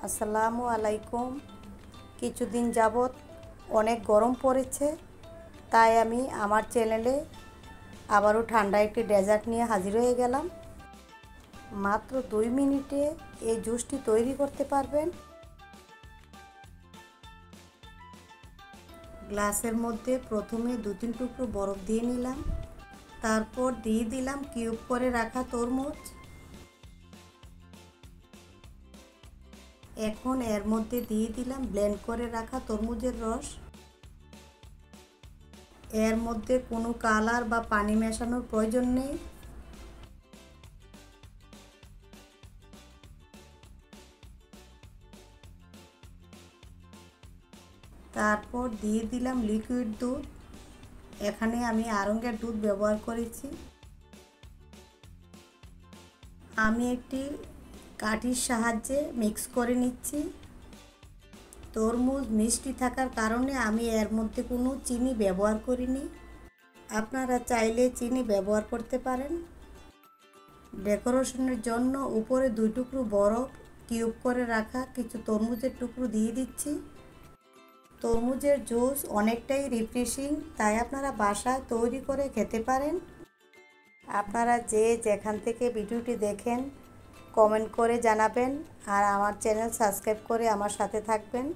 আসসালামু আলাইকুম। কিছুদিন যাবৎ অনেক গরম পড়েছে, তাই আমি আমার চ্যানেলে আবারও ঠান্ডা একটি ডেজার্ট নিয়ে হাজির হয়ে গেলাম। মাত্র 2 মিনিটে এই জুসটি তৈরি করতে পারবেন। গ্লাসের মধ্যে প্রথমে 2-3 টুকরো বরফ দিয়ে নিলাম, তারপর দিয়ে দিলাম কিউব করে রাখা তরমুজ। এখন এর মধ্যে দিয়ে দিলাম ব্লেন্ড করে রাখা তরমুজের রস। এর মধ্যে কোনো কালার বা পানি মেশানোর প্রয়োজন নেই। তারপর দিয়ে দিলাম লিকুইড দুধ। এখানে আমি আড়ঙের দুধ ব্যবহার করেছি। আমি একটি কাঠির সাহায্যে মিক্স করে নিচ্ছি। তরমুজ মিষ্টি থাকার কারণে আমি এর মধ্যে কোনো চিনি ব্যবহার করিনি। আপনারা চাইলে চিনি ব্যবহার করতে পারেন। ডেকোরেশনের জন্য উপরে 2 টুকরো বরফ কিউব করে রাখা কিছু তরমুজের টুকরো দিয়ে দিচ্ছি। তরমুজের জুস অনেকটাই রিফ্রেশিং, তাই আপনারা বাসায় তৈরি করে খেতে পারেন। আপনারা যে যেখান থেকে ভিডিওটি দেখেন কমেন্ট করে জানাবেন আর আমার চ্যানেল সাবস্ক্রাইব করে আমার সাথে থাকবেন।